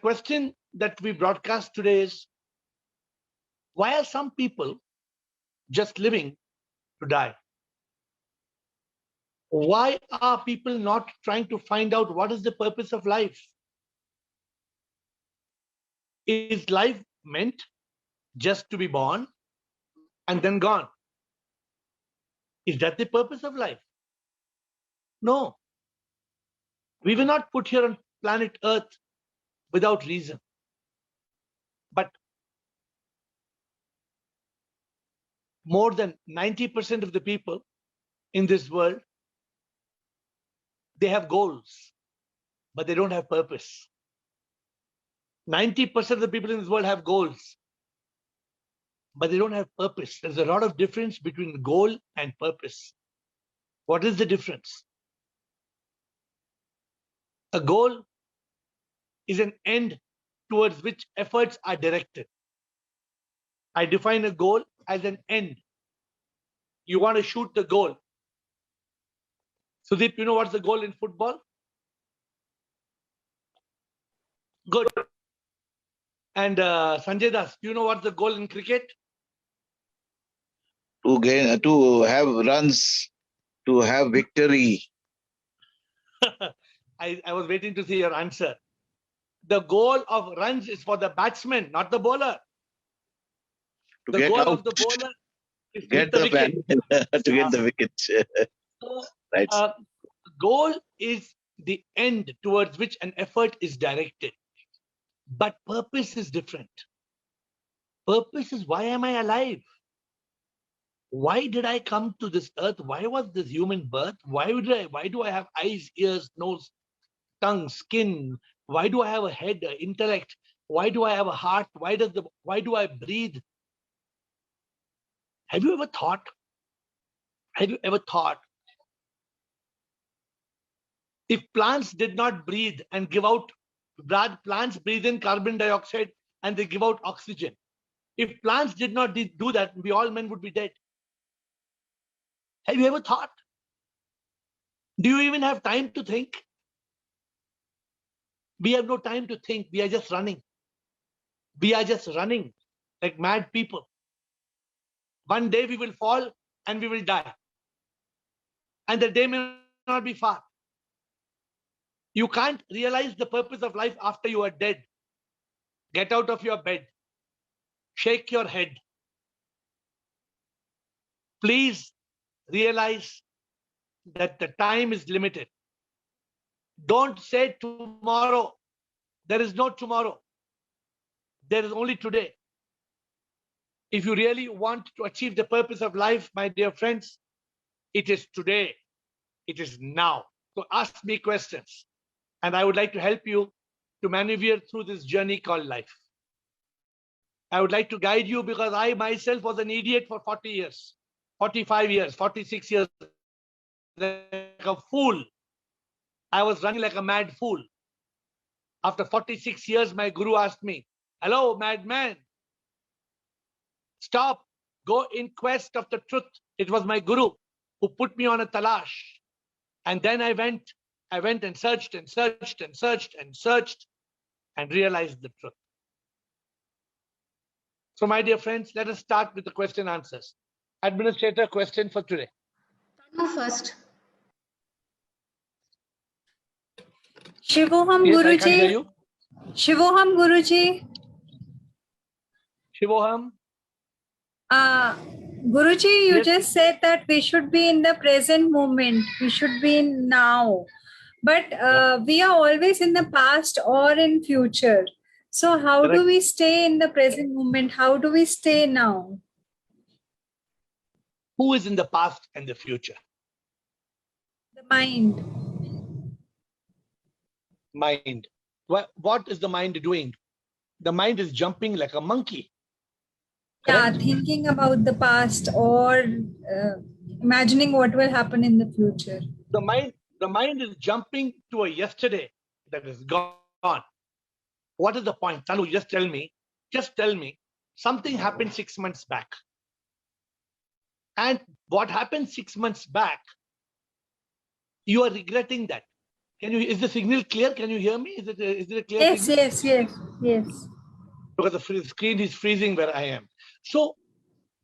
question that we broadcast today is, why are some people just living to die? Why are people not trying to find out what is the purpose of life? Is life meant just to be born and then gone? Is that the purpose of life? No. We were not put here on planet Earth without reason. But more than 90% of the people in this world, they have goals, but they don't have purpose. 90% of the people in this world have goals, but they don't have purpose. There's a lot of difference between goal and purpose. What is the difference? A goal is an end towards which efforts are directed. I define a goal as an end. You want to shoot the goal. Sudeep, you know what's the goal in football? Good. And Sanjay Das, do you know what's the goal in cricket? To have runs, to have victory. I was waiting to see your answer. The goal of runs is for the batsman, not the bowler. The goal of the bowler is to get the wicket. To get the wicket. So, Right. Goal is the end towards which an effort is directed. But purpose is different. Purpose is, why am I alive? Why did I come to this earth? Why was this human birth? Why do I have eyes, ears, nose, tongue, skin? Why do I have a head, intellect? Why do I have a heart? Why do I breathe? Have you ever thought? Have you ever thought if plants did not breathe and give out, plants breathe in carbon dioxide and they give out oxygen. If plants did not do that, we all men would be dead. Have you ever thought? Do you even have time to think? We have no time to think. We are just running. We are just running like mad people. One day we will fall and we will die. And the day may not be far. You can't realize the purpose of life after you are dead. Get out of your bed. Shake your head. Please realize that the time is limited. Don't say tomorrow. There is no tomorrow. There is only today. If you really want to achieve the purpose of life, my dear friends, it is today. It is now. So ask me questions. And I would like to help you to maneuver through this journey called life. I would like to guide you because I myself was an idiot for 40 years, 45 years, 46 years, like a fool. I was running like a mad fool. After 46 years, my guru asked me, "Hello, madman. Stop. Go in quest of the truth." It was my guru who put me on a talash. And then I went and searched and searched and searched and searched and realized the truth. So my dear friends, let us start with the question answers. Administrator, question for today. Tanu first. Shivoham Yes, I can hear Guruji. you. Shivoham Guruji. Shivoham. Guruji, you Yes. just said that we should be in the present moment. We should be in now. But we are always in the past or in future. So how Correct. do we stay in the present moment? How do we stay now? Who is in the past and the future? The mind. Mind. What is the mind doing? The mind is jumping like a monkey. Yeah, Correct? thinking about the past or imagining what will happen in the future. The mind is jumping to a yesterday that is gone. What is the point? Tanu, just tell me, something happened 6 months back. And what happened 6 months back, you are regretting that. Is the signal clear? Can you hear me? Is it a clear Yes, signal? yes. Because the screen is freezing where I am. So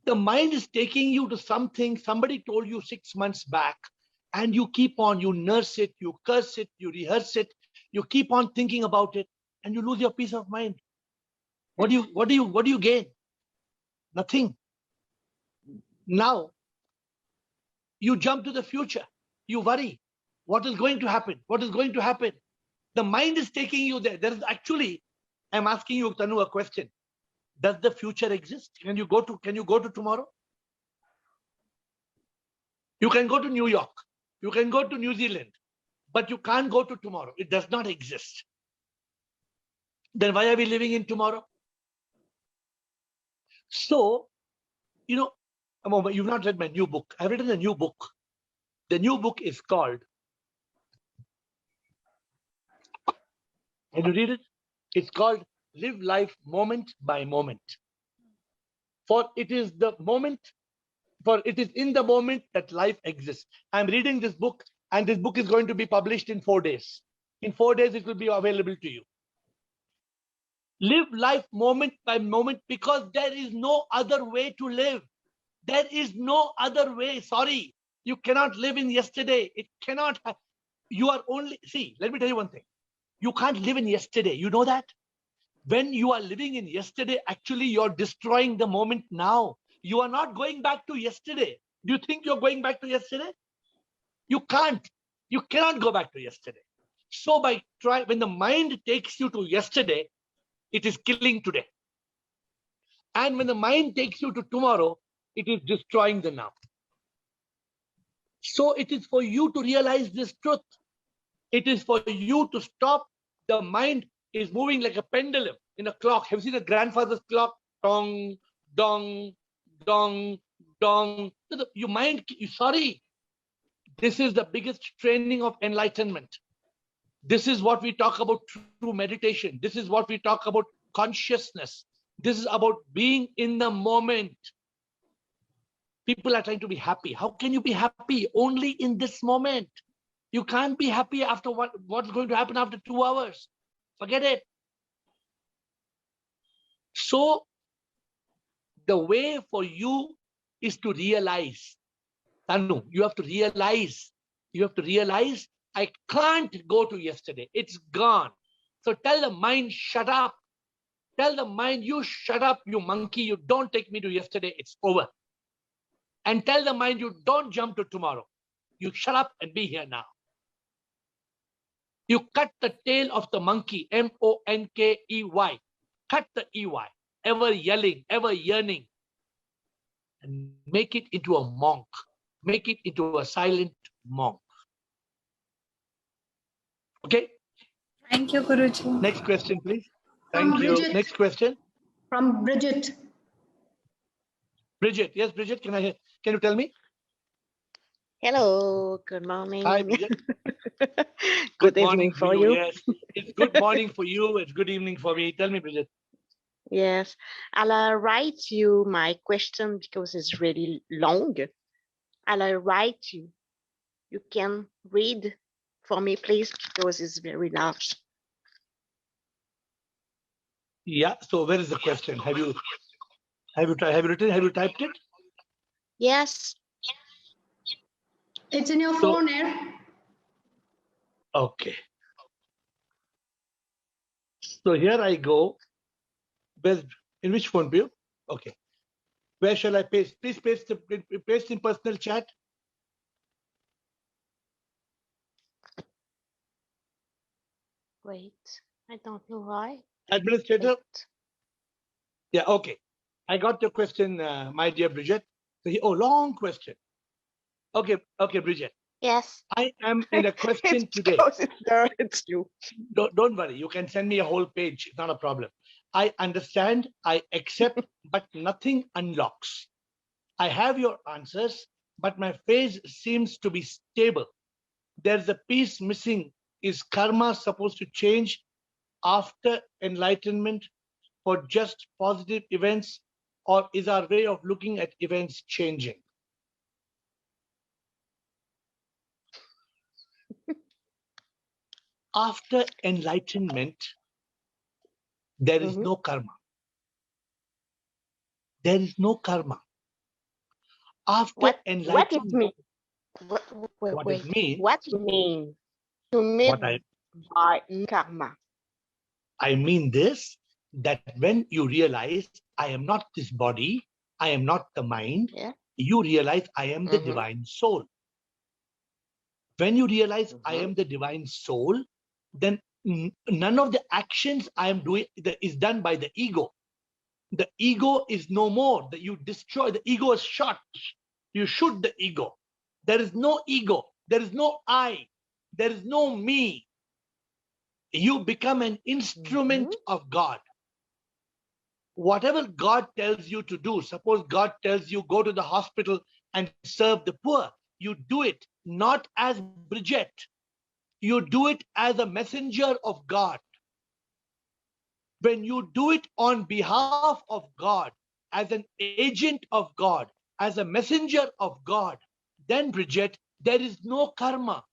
the mind is taking you to something somebody told you 6 months back, and you keep on, you nurse it, you curse it, you rehearse it, you keep on thinking about it, and you lose your peace of mind. What do you gain? Nothing. Now you jump to the future. You worry. What is going to happen? What is going to happen? The mind is taking you there. There is actually, I'm asking you, Tanu, a question. Does the future exist? Can you go to tomorrow? You can go to New York. You can go to New Zealand, but you can't go to tomorrow. It does not exist. Then why are we living in tomorrow? So, a moment, you've not read my new book. I've written a new book. The new book is called, can you read it? It's called Live Life Moment by Moment. For it is in the moment that life exists. I'm reading this book, and this book is going to be published in 4 days. In 4 days, it will be available to you. Live life moment by moment, because there is no other way to live. There is no other way. Sorry, you cannot live in yesterday. It cannot. You are only, see, let me tell you one thing. You can't live in yesterday. You know that? When you are living in yesterday, actually you're destroying the moment now. You are not going back to yesterday. Do you think you're going back to yesterday? You can't. You cannot go back to yesterday. So when the mind takes you to yesterday, it is killing today. And when the mind takes you to tomorrow, it is destroying the now. So it is for you to realize this truth. It is for you to stop. The mind is moving like a pendulum in a clock. Have you seen a grandfather's clock? Dong, dong, dong, dong. Your mind, sorry. This is the biggest training of enlightenment. This is what we talk about through meditation. This is what we talk about consciousness. This is about being in the moment. People are trying to be happy. How can you be happy? Only in this moment. You can't be happy after what's going to happen after 2 hours. Forget it. So the way for you is to realize. Tanu, you have to realize. You have to realize, I can't go to yesterday. It's gone. So tell the mind, shut up. Tell the mind, you shut up, you monkey. You don't take me to yesterday. It's over. And tell the mind, you don't jump to tomorrow. You shut up and be here now. You cut the tail of the monkey, M-O-N-K-E-Y. Cut the E-Y, ever yelling, ever yearning, and make it into a monk. Make it into a silent monk. Okay? Thank you, Guruji. Next question, please. Thank you. Bridget. Next question. From Bridget. Bridget. Yes, Bridget, can you tell me? Hello, good morning. Hi, Bridget. Good evening for you. Yes, it's good morning for you. It's good evening for me. Tell me, Bridget. Yes, I'll write you my question because it's really long. I'll write you. You can read for me, please, because it's very large. Yeah. So where is the question? Have you typed it? Yes. It's in your phone, eh? Okay. So here I go. In which phone, Pio? Okay. Where shall I paste? Please paste in personal chat. Wait, I don't know why. Administrator. Wait. Yeah. Okay. I got your question, my dear Bridget. So long question. Okay. Okay, Bridget. Yes. I am in a question today. It's you. Don't worry. You can send me a whole page. It's not a problem. I understand. I accept, but nothing unlocks. I have your answers, but my face seems to be stable. There's a piece missing. Is karma supposed to change after enlightenment for just positive events, or is our way of looking at events changing? After enlightenment, there is Mhm. no karma. There is no karma. After What it enlightenment, mean? What, what it means, what it mean to what mean by karma? I mean this, that when you realize I am not this body, I am not the mind, Yeah. you realize I am the Mhm. divine soul. When you realize I Mhm. am the divine soul, then none of the actions I am doing is done by the ego. The ego is no more. That you destroy the ego is shot. You shoot the ego. There is no ego. There is no I. There is no me. You become an instrument of God. Whatever God tells you to do, suppose God tells you go to the hospital and serve the poor, you do it not as Bridget. You do it as a messenger of God. When you do it on behalf of God, as an agent of God, as a messenger of God, then Bridget, there is no karma.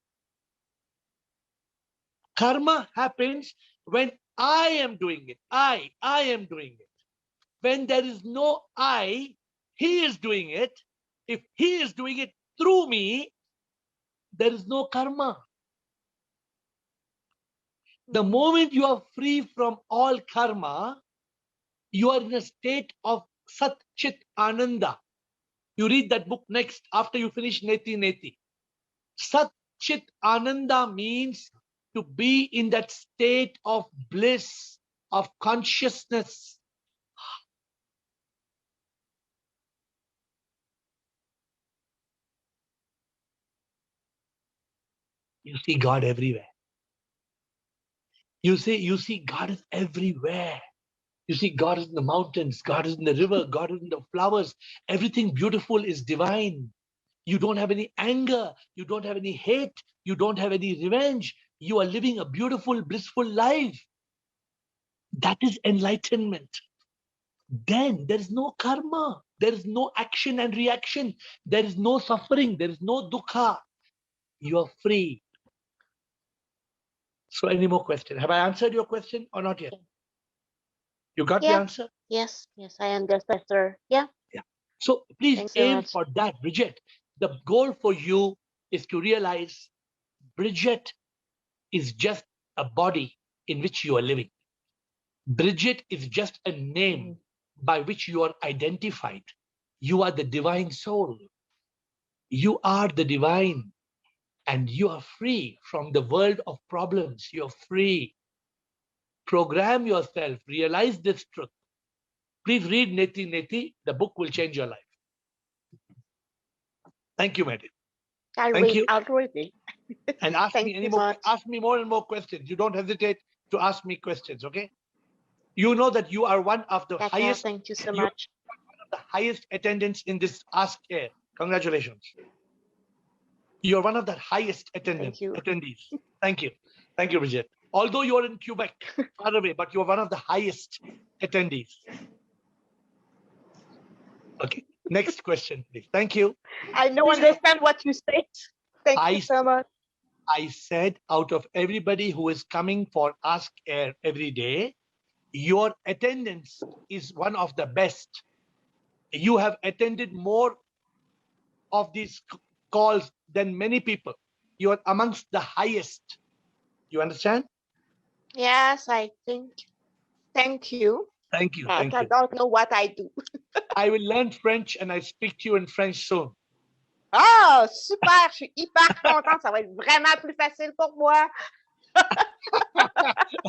Karma happens when I am doing it. I am doing it. When there is no I, he is doing it. If he is doing it through me, there is no karma. The moment you are free from all karma, you are in a state of Sat Chit Ananda. You read that book next after you finish Neti Neti. Sat Chit Ananda means to be in that state of bliss, of consciousness. You see God everywhere. You see God is everywhere. You see God is in the mountains, God is in the river, God is in the flowers. Everything beautiful is divine. You don't have any anger, you don't have any hate, you don't have any revenge. You are living a beautiful, blissful life. That is enlightenment. Then there is no karma, there is no action and reaction, there is no suffering, there is no dukkha. You are free. So, any more questions? Have I answered your question or not yet? You got the Yeah. answer? Yes, I understand, sir. Yeah. So, please Thanks so aim much. for that, Bridget. The goal for you is to realize Bridget is just a body in which you are living. Bridget is just a name by which you are identified. You are the divine soul. You are the divine, and you are free from the world of problems. You're free. Program yourself. Realize this truth. Please read Neti Neti. The book will change your life. Thank you, Madam. Thank you. I'll read it. And ask Thank me any you more. much. Ask me more and more questions. You don't hesitate to ask me questions. Okay. You know that you are one of the D'accord, highest. thank you so You much. the highest attendance in this Ask Air. Congratulations. You're one of the highest attendees. Thank you. Thank you, Bridget. Although you're in Quebec, far away, but you're one of the highest attendees. Okay. Next question, please. Thank you. I don't understand what you said. Thank you so much. I said out of everybody who is coming for Ask Air every day, your attendance is one of the best. You have attended more of these calls than many people. You are amongst the highest. You understand? Yes, I think. Thank you. Thank you. But Thank I you. don't know what I do. I will learn French and I speak to you in French soon. Oh, super. Je suis hyper contente. Ça va être vraiment plus facile pour moi.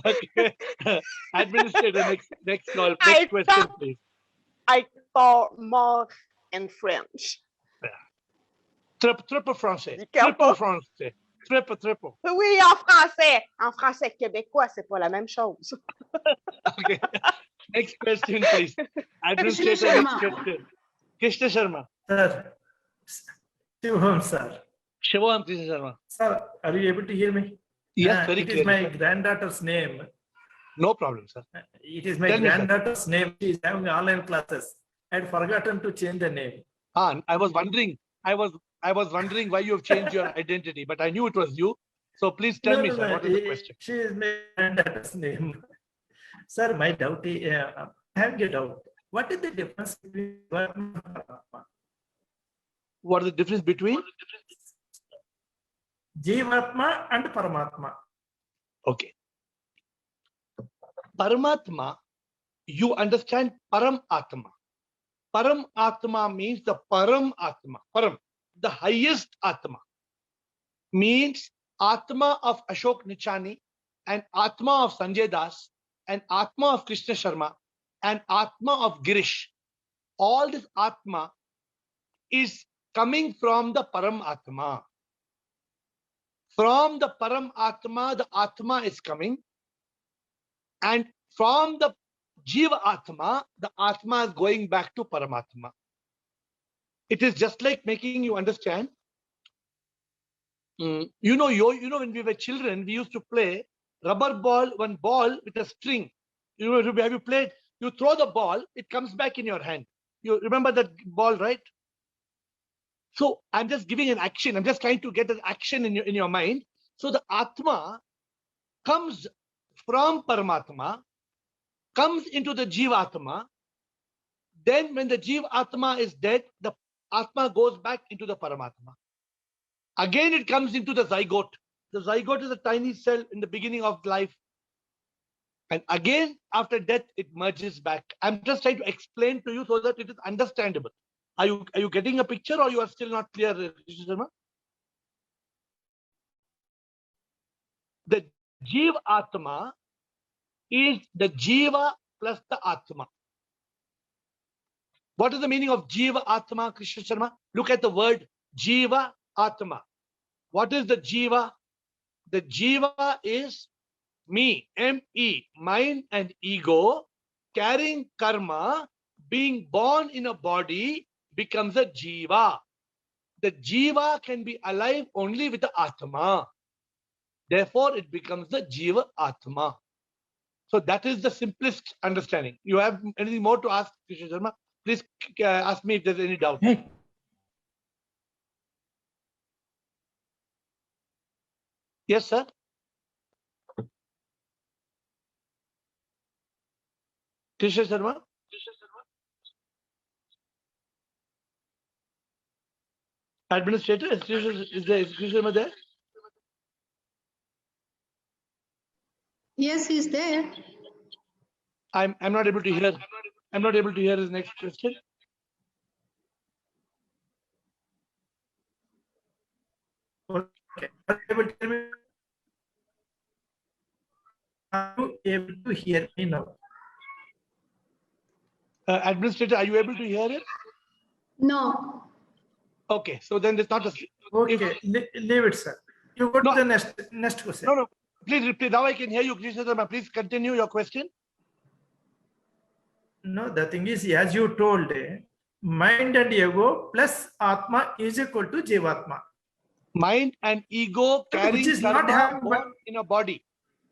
Okay. Administrator, next call. I Next question, please. I thought more in French. Triple français. Triple français. Triple. Oui, en français. En français québécois, c'est pas la même chose. Okay. Next question, please. Administrator, next question. Krishna Sharma. Sir, Shivam, sir. Shivam Krishna Sharma. Sir, are you able to hear me? Yes, very It clearly. is my granddaughter's name. No problem, sir. It is my Tell me, sir. granddaughter's name. She is having online classes. I had forgotten to change the name. I was wondering. I was wondering why you have changed your identity, but I knew it was you. So please tell me, No, sir, no, what is the question? She is my granddaughter's name. Sir, my doubt is, I have a doubt. What is the difference between Jivatma and Paramatma? What is the difference between? Jivatma and Paramatma. Okay. Paramatma, you understand Param Atma. Param Atma means the Param Atma. Param, the highest Atma. Means Atma of Ashok Nichani and Atma of Sanjay Das and Atma of Krishna Sharma and Atma of Girish. All this Atma is coming from the Param Atma. From the Param Atma, the Atma is coming. And from the Jiva Atma, the Atma is going back to Paramatma. It is just like making you understand. You know, when we were children, we used to play rubber ball, one ball with a string. You know, have you played? You throw the ball, it comes back in your hand. You remember that ball, right? So I'm just giving an action. I'm just trying to get an action in your mind. So the Atma comes from Paramatma, comes into the Jivatma. Then when the Jivatma is dead, the Atma goes back into the Paramatma. Again, it comes into the zygote. The zygote is a tiny cell in the beginning of life. And again, after death, it merges back. I'm just trying to explain to you so that it is understandable. Are you getting a picture, or you are still not clear, Krishna Sharma? The Jiva Atma is the Jiva plus the Atma. What is the meaning of Jiva Atma, Krishna Sharma? Look at the word Jiva Atma. What is the Jiva? The Jiva is me, M-E, mind and ego, carrying karma, being born in a body, becomes a Jiva. The Jiva can be alive only with the Atma. Therefore, it becomes the Jiva Atma. So that is the simplest understanding. You have anything more to ask, Krishna Sharma? Please ask me if there's any doubt. Hey. Yes, sir. Krishna Sharma? Administrator, is Krishna Sharma there? Yes, he's there. I'm not able to hear. I'm not able to hear his next question. Okay. Are you able to tell me? Are you able to hear me now? Administrator, are you able to hear it? No. Okay, so then it's not a. Okay, leave it, sir. You go to No. the next question. No. Please repeat. Now I can hear you, Krishna Sharma. Please continue your question. No, the thing is, as you told, mind and ego plus Atma is equal to Jivatma. Mind and ego carrying Which is not karma having born in a body.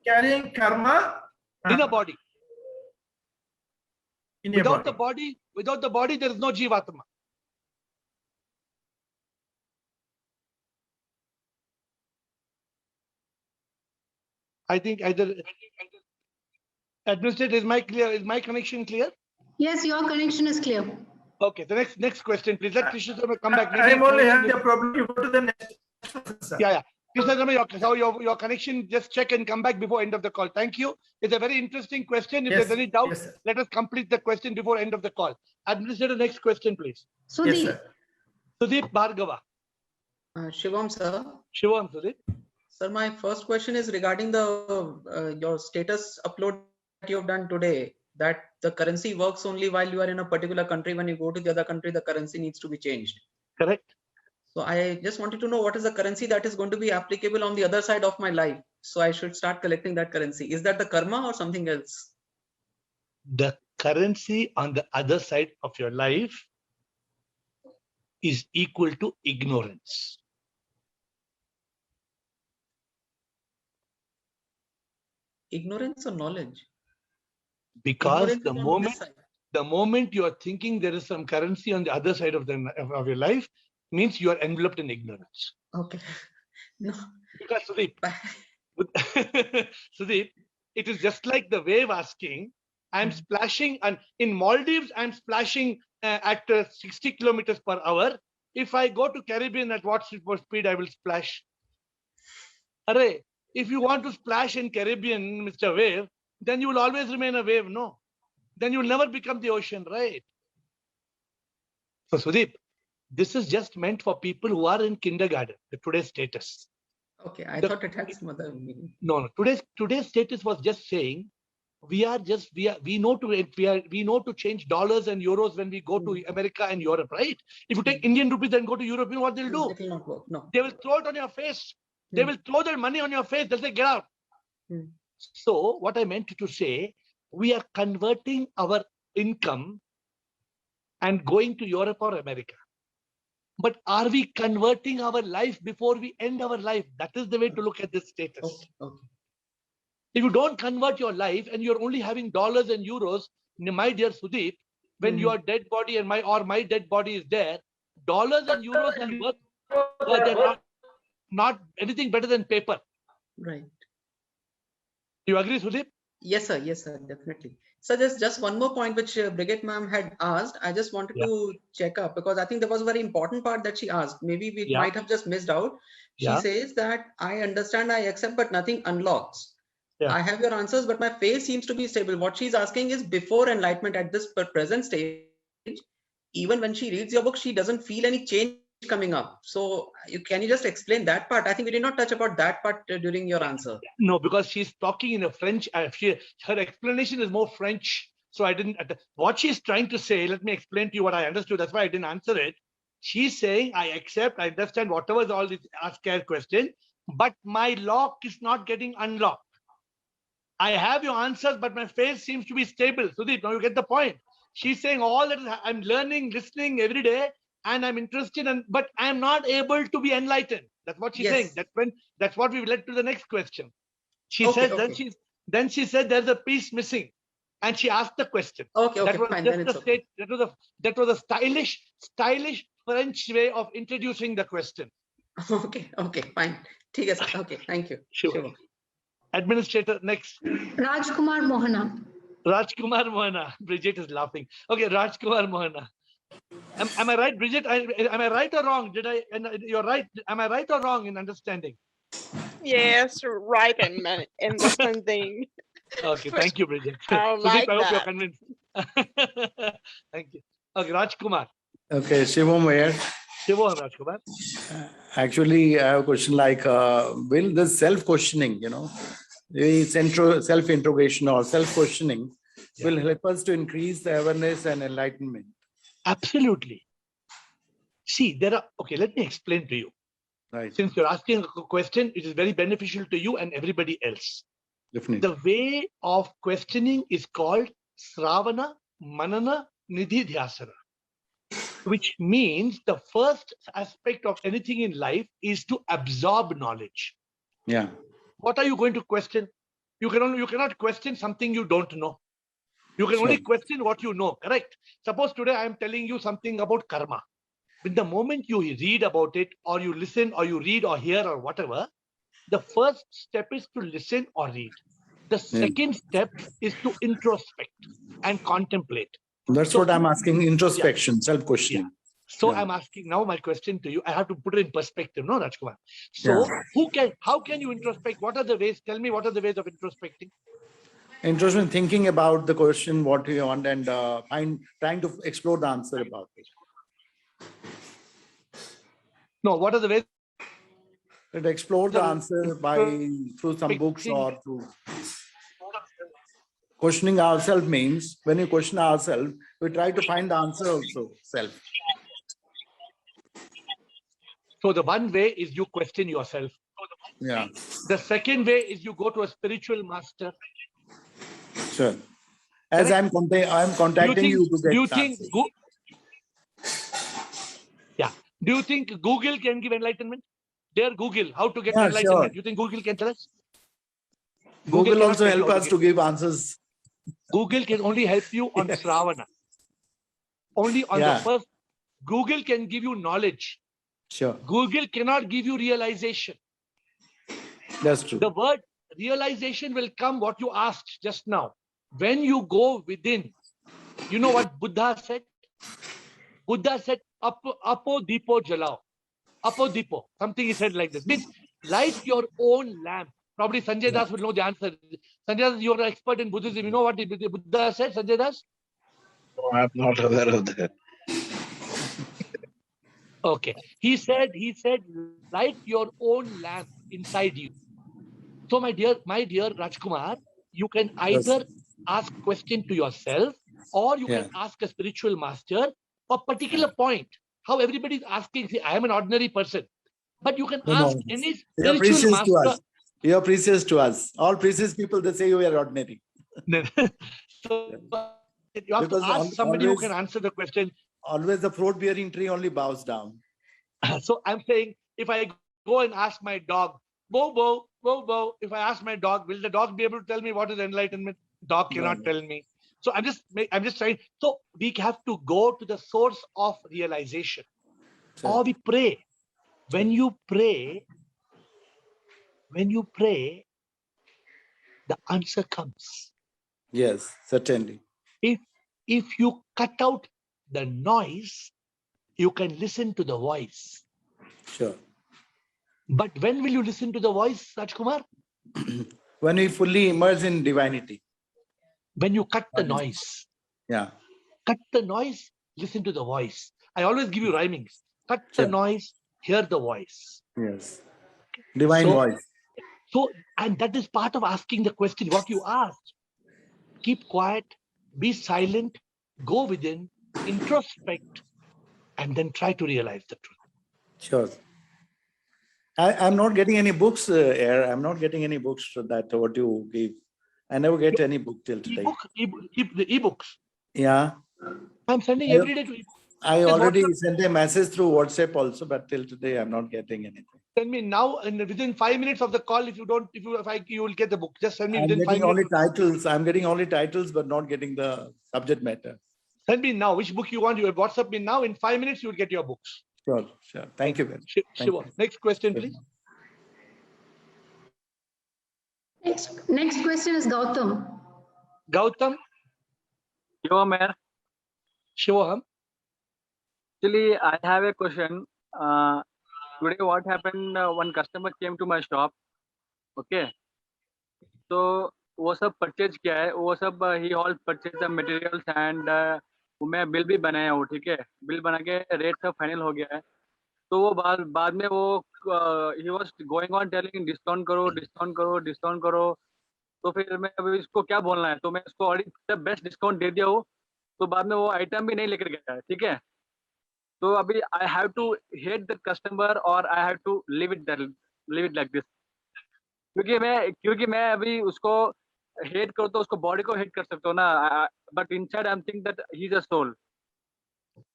carrying karma In a body. in a Without body. the body, there is no Jivatma. I think either administrator, is my connection clear? Yes, your connection is clear. Okay, the next question, please. Let Krishna Sharma come back. I am only having connection a problem. You go to the next question, sir. Yeah. Krishna Sharma, your connection, just check and come back before end of the call. Thank you. It's a very interesting question. If Yes, there's any doubt, yes, sir. let us complete the question before end of the call. Administrator, next question, please. So Yes, the sir. Sudeep Bhargava. Shivam, sir. Shivam, Sudeep. Sir, my first question is regarding the your status upload that you have done today, that the currency works only while you are in a particular country. When you go to the other country, the currency needs to be changed. Correct. So I just wanted to know what is the currency that is going to be applicable on the other side of my life. So I should start collecting that currency. Is that the karma or something else? The currency on the other side of your life is equal to ignorance. Ignorance or knowledge? Because Ignorance is on this side. the moment you are thinking there is some currency on the other side of your life, means you are enveloped in ignorance. Okay. No. Because Sudeep, Sudeep, it is just like the wave asking, I'm splashing, and in Maldives, I'm splashing at 60 kilometers per hour. If I go to Caribbean, at what speed I will splash? Array, if you want to splash in Caribbean, Mr. Wave, then you will always remain a wave, no? Then you will never become the ocean, right? So Sudeep, this is just meant for people who are in kindergarten, the today's status. Okay, I The- thought it had some other meaning. No, today's status was just saying we know to change dollars and euros when we go to America and Europe, right? If you take Indian rupees and go to Europe, you know what they'll do? It will not work. No. They will throw it on your face. They will throw their money on your face. They'll say, get out. Hmm. So what I meant to say, we are converting our income and going to Europe or America. But are we converting our life before we end our life? That is the way to look at this status. Okay. Okay. If you don't convert your life and you're only having dollars and euros, my dear Sudeep, when your dead body and my dead body is there, dollars and euros are worth, but they're not anything better than paper. Right. Do you agree, Sudeep? Yes, sir. Yes, sir. Definitely. So there's just one more point which Brigitte ma'am had asked. I just wanted to check up because I think there was a very important part that she asked. Maybe we might have just missed out. She says that I understand, I accept, but nothing unlocks. Yeah. I have your answers, but my faith seems to be stable. What she's asking is before enlightenment at this present stage, even when she reads your book, she doesn't feel any change coming up. So can you just explain that part? I think we did not touch about that part during your answer. No, because she's talking in a French. Her explanation is more French. So I didn't. What she's trying to say, let me explain to you what I understood. That's why I didn't answer it. She's saying, I accept, I understand whatever is all this ask care question, but my lock is not getting unlocked. I have your answers, but my face seems to be stable. Sudeep, now you get the point. She's saying all that I'm learning, listening every day, and I'm interested, but I'm not able to be enlightened. That's what she's saying. That's what we led to the next question. She said, then she said there's a piece missing, and she asked the question. Okay, that was fine. just Then it's okay. that was a stylish French way of introducing the question. Okay, fine. Okay, thank you. Sure. Administrator, next. Rajkumar Mohana. Rajkumar Mohana. Bridget is laughing. Okay, Rajkumar Mohana. Am I right, Bridget? Am I right or wrong? You're right. Am I right or wrong in understanding? Yes, right in understanding. Okay, thank you, Bridget. I like I hope you're that. convinced. Thank you. Okay, Rajkumar. Okay, Shivam here. Shivam, Rajkumar. Actually, I have a question like, will this self-questioning, the self-interrogation or self-questioning will help us to increase the awareness and enlightenment? Absolutely. See, okay, let me explain to you. Right. Since you're asking a question, it is very beneficial to you and everybody else. Definitely. The way of questioning is called Sravana, Manana, Nididhyasana, which means the first aspect of anything in life is to absorb knowledge. Yeah. What are you going to question? You cannot question something you don't know. You can only question what you know, correct? Suppose today I am telling you something about karma. With the moment you read about it, or you listen, or you read, or hear, or whatever, the first step is to listen or read. The second step is to introspect and contemplate. That's what I'm asking, introspection, self-questioning. So I'm asking now my question to you. I have to put it in perspective, no, Rajkumar? So how can you introspect? What are the ways? Tell me, what are the ways of introspecting? Introspection, thinking about the question, what you want, and trying to explore the answer about it. No, what are the ways? To explore the answer through some books or through questioning ourselves means when you question ourselves, we try to find the answer also self. So the one way is you question yourself. Yeah. The second way is you go to a spiritual master. Sure. As I'm contacting you to get answers. Do you think Google can give enlightenment? Dear Google, how to get Yeah, enlightenment? sure. Do you think Google can tell us? Google also cannot help tell you us to give answers. Google can only help you on Sravana. Only on the first. Google can give you knowledge. Sure. Google cannot give you realization. That's true. The word realization will come what you asked just now. When you go within, you know what Buddha said? Buddha said, Apo Dipo Jalao. Apo Dipo. Something he said like this. Means light your own lamp. Probably Sanjay Das will know the answer. Sanjay Das, you're an expert in Buddhism. You know what the Buddha said, Sanjay Das? No, I'm not aware of that. Okay. He said, light your own lamp inside you. So my dear Rajkumar, you can either ask question to yourself or you can ask a spiritual master for particular point. How everybody is asking, see, I am an ordinary person, but you can ask any You're spiritual precious to master. us. You're precious to us. All precious people, they say you are ordinary. So you have Because to ask somebody who always- can answer the question. Always the fruit-bearing tree only bows down. So I'm saying, if I go and ask my dog, Bobo, Bobo, if I ask my dog, will the dog be able to tell me what is enlightenment? Dog cannot No. tell me. So I'm just trying. So we have to go to the source of realization. Sure. Or we pray. When you pray, the answer comes. Yes, certainly. If you cut out the noise, you can listen to the voice. Sure. But when will you listen to the voice, Rajkumar? When we fully immerse in divinity. When you cut the noise. Yeah. Cut the noise, listen to the voice. I always give you rhymings. Cut the Sure. noise, hear the voice. Yes. Divine So- voice. So, and that is part of asking the question, what you asked. Keep quiet, be silent, go within, introspect, and then try to realize the truth. Sure. I'm not getting any books here. I'm not getting any books for that, what you gave. I never get any book till today. The ebooks. Yeah. I'm sending I- every day to ebook. I Just already WhatsApp. sent a message through WhatsApp also, but till today I'm not getting anything. Send me now, and within 5 minutes of the call, you will get the book. Just send me I'm within 5 getting only minutes. titles. I'm getting only titles, but not getting the subject matter. Send me now which book you want. You WhatsApp me now. In 5 minutes, you will get your books. Sure, sure. Thank you very much. Thank Shiva. you. Next question, please. Next question is Gautam. Gautam, Yo, Mayor. Shivoham. Actually, I have a question. Today, what happened? One customer came to my shop. Okay. So, वो सब purchase किया है. वो सब he all purchased the materials and मैं bill भी बनाया हूँ. ठीक है. Bill बना के rate सब final हो गया है. तो वो बाद में वो he was going on telling discount करो. तो फिर मैं अभी इसको क्या बोलना है? तो मैं इसको ऑलरेडी बेस्ट डिस्काउंट दे दिया हूँ. तो बाद में वो आइटम भी नहीं लेकर गया है. ठीक है. तो अभी I have to hate the customer और I have to leave it like this. क्योंकि मैं अभी उसको हेट करूँ तो उसको बॉडी को हेट कर सकता हूँ ना. But inside I am think that he is a soul.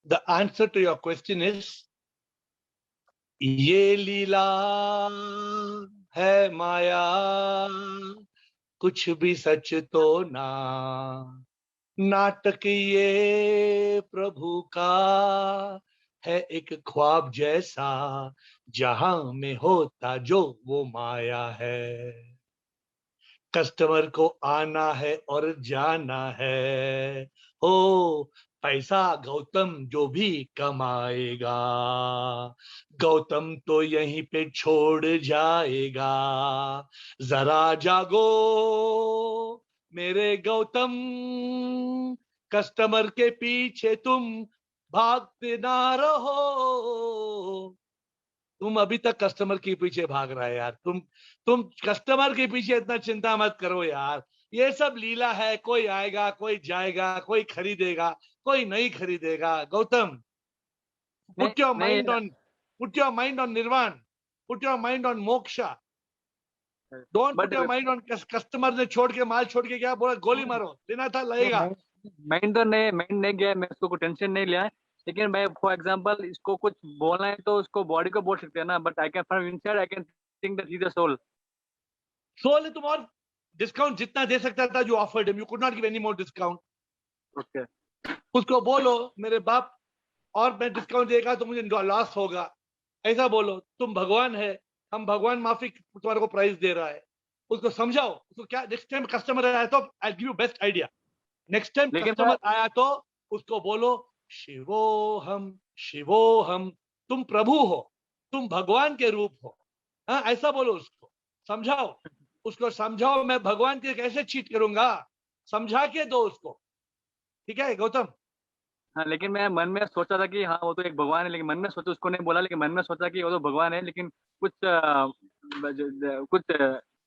The answer to your question is, ये लीला है माया, कुछ भी सच तो ना, नाटक ये प्रभु का है एक ख्वाब जैसा, जहां में होता जो वो माया है. कस्टमर को आना है और जाना है. हो पैसा गौतम जो भी कमाएगा, गौतम तो यहीं पे छोड़ जाएगा. जरा जागो मेरे गौतम, कस्टमर के पीछे तुम भागते ना रहो. तुम अभी तक कस्टमर के पीछे भाग रहा है यार. तुम कस्टमर के पीछे इतना चिंता मत करो यार. ये सब लीला है. कोई आएगा, कोई जाएगा, कोई खरीदेगा, कोई नहीं खरीदेगा. Gautam, put your mind on nirvana. Put your mind on moksha. Don't put your mind on customer ने छोड़ के माल छोड़ के क्या बोला, गोली मारो, लेना था लगेगा. माइंड नहीं गया. मैं उसको कोई टेंशन नहीं लिया. लेकिन मैं फॉर एग्जांपल इसको कुछ बोलना है तो उसको बॉडी को बोल सकते हैं ना. But I can from inside I can think that he is a soul. Soul तुम और डिस्काउंट जितना दे सकता था, you offered him, you could not give any more discount. Okay. उसको बोलो मेरे बाप और मैं डिस्काउंट देगा तो मुझे लॉस होगा, ऐसा बोलो. तुम भगवान है, हम भगवान माफी तुम्हारे को प्राइस दे रहा है, उसको समझाओ, उसको क्या नेक्स्ट टाइम कस्टमर आया तो I give you best idea, next time लेकिन कस्टमर आया तो उसको बोलो शिवोहम, तुम प्रभु हो, तुम भगवान के रूप हो, हाँ ऐसा बोलो, उसको समझाओ, उसको समझाओ मैं भगवान के कैसे चीट करूंगा, समझा के दो उसको, ठीक है गौतम? हाँ, लेकिन मैं मन में सोचा था कि हाँ वो तो एक भगवान है, लेकिन मन में सोचा, उसको नहीं बोला, लेकिन मन में सोचा कि वो तो भगवान है, लेकिन कुछ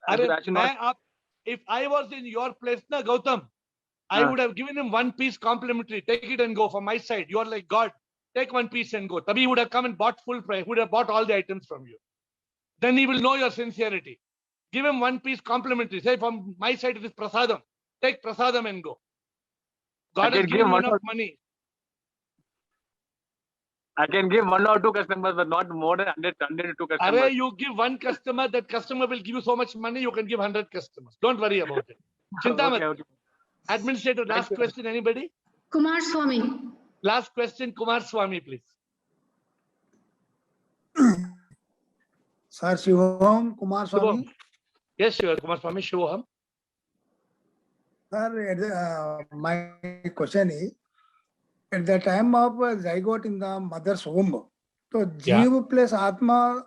अरे I should मैं not- आप, if I was in your place ना गौतम, I हाँ। would have given him one piece complimentary, take it and go from my side, you are like God, take one piece and go, तभी he would have come and bought full price, would have bought all the items from you, then he will know your sincerity. Give him one piece complimentary, say from my side it is prasadam, take prasadam and go. God has can given give you one enough or- money. I can give 1 or 2 customers, but not more than 100 to 2 customers. Arey, you give one customer, that customer will give you so much money, you can give 100 customers. Don't worry about it. Chinta Okay, mat. okay. Administrator, last you. question, anybody? Kumar Swami. Last question, Kumar Swami, please. Sir Shivam Kumar Swami. Shubham. Yes, sure, Kumar Swami, Shivoham. Sir, my question is, at the time of zygote in the mother's womb, so Yeah. Jeev plus Atma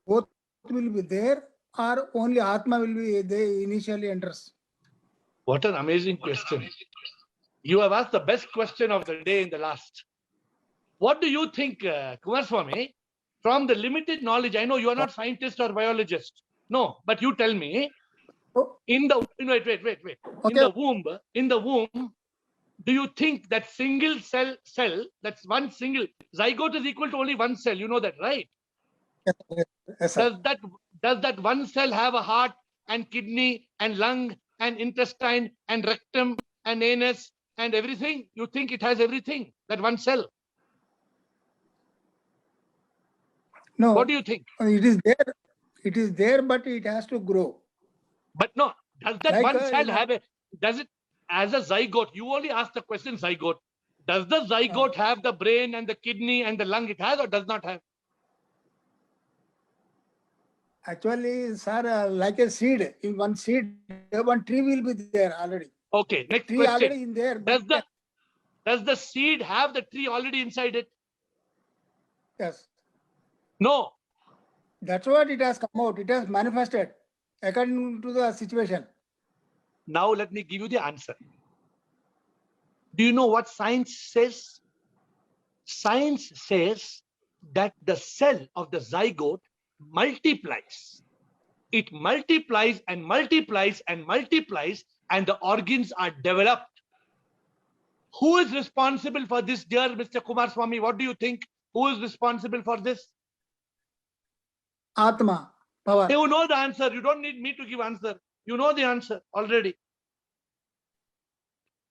both will be there, or only Atma will be there initially enters? What an amazing question. You have asked the best question of the day in the last. What do you think, Kumar Swami, from the limited knowledge? I know you are not scientist or biologist. No, but you tell me, Oh, in the, wait. okay. In the womb, do you think that single cell, that's one single, zygote is equal to only one cell, you know that, right? Yes, sir. Does that one cell have a heart and kidney and lung and intestine and rectum and anus and everything? You think it has everything, that one cell? No, What do you think? it is there. It is there, but it has to grow. But no, does that Like, one cell you know- have a, does it, as a zygote, you only asked the question zygote, does the zygote have the brain and the kidney and the lung it has or does not have? Actually, sir, like a seed, in one seed, one tree will be there already. Okay, next Tree already question. in there. Does the seed have the tree already inside it? Yes. No. That's what it has come out. It has manifested according to the situation. Now let me give you the answer. Do you know what science says? Science says that the cell of the zygote multiplies. It multiplies and multiplies and multiplies, and the organs are developed. Who is responsible for this, dear Mr. Kumar Swami? What do you think? Who is responsible for this? Atma, power. You know the answer. You don't need me to give answer. You know the answer already.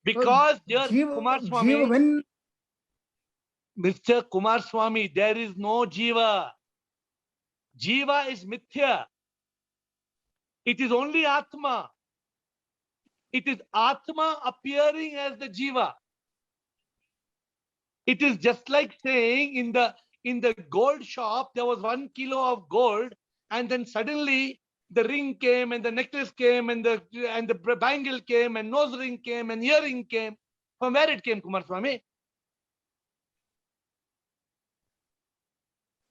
Because, dear Kumar Swami, when Mr. Kumar Swami, there is no Jiva. Jiva is Mithya. It is only Atma. It is Atma appearing as the Jiva. It is just like saying in the gold shop, there was 1 kilo of gold, and then suddenly the ring came and the necklace came and the bangle came and nose ring came and earring came. From where it came, Kumar Swami?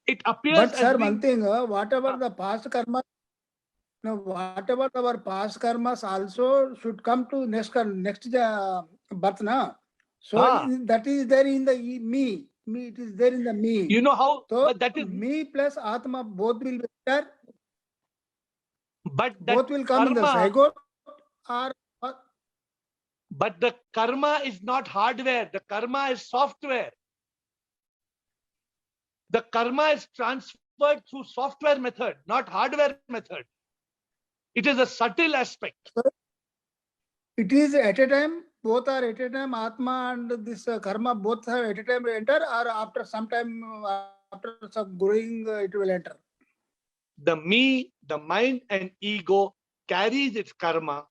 It appears but as sir, being- one thing, whatever the past karma, no, whatever our past karmas also should come to next birth, na. So that is there in the me. Me, it is there in the me. You know how? So But that is, me plus Atma both will be there. but that Both will come in the karma- zygote or But the karma is not hardware. The karma is software. The karma is transferred through software method, not hardware method. It is a subtle aspect. it is at a time, both are at a time, Atma and this karma both are at a time enter, or after some time, after some growing, it will enter. The me, the mind and ego carries its karma.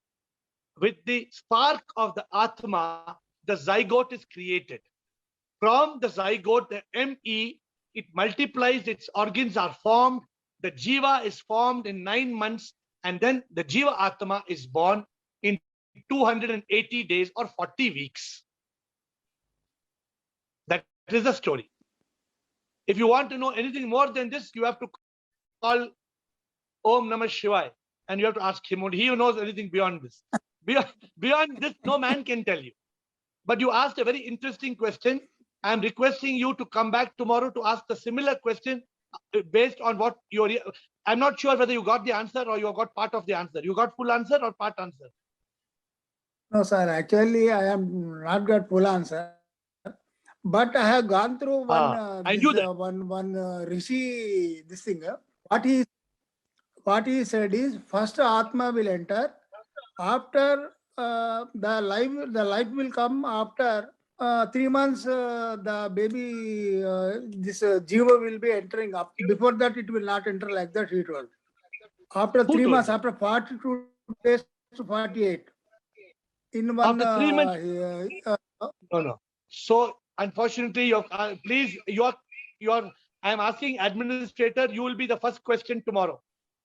With the spark of the Atma, the zygote is created. From the zygote, the ME, it multiplies, its organs are formed, the Jiva is formed in 9 months, and then the Jiva Atma is born in 280 days or 40 weeks. That is the story. If you want to know anything more than this, you have to call Om Namah Shivaya and you have to ask him. Only he knows anything beyond this. Beyond this, no man can tell you. But you asked a very interesting question. I am requesting you to come back tomorrow to ask the similar question based on what you're. I'm not sure whether you got the answer or you got part of the answer. You got full answer or part answer? No, sir. Actually, I am not got full answer. But I have gone through one I knew that. one Rishi this thing. What he said is first Atma will enter. After the life will come after 3 months. The baby this Jiva will be entering up. Before that, it will not enter like that. He told. After Who 3 told months, you? after 42 days to 48. In one After 3 months? No. So unfortunately, please, I am asking administrator, you will be the first question tomorrow.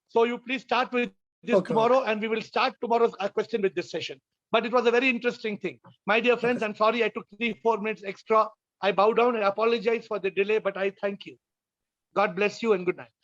So you please start with this tomorrow, and we will start tomorrow's question with this session. But it was a very interesting thing. My dear friends, I'm sorry I took 3-4 minutes extra. I bow down and apologize for the delay, but I thank you. God bless you and good night.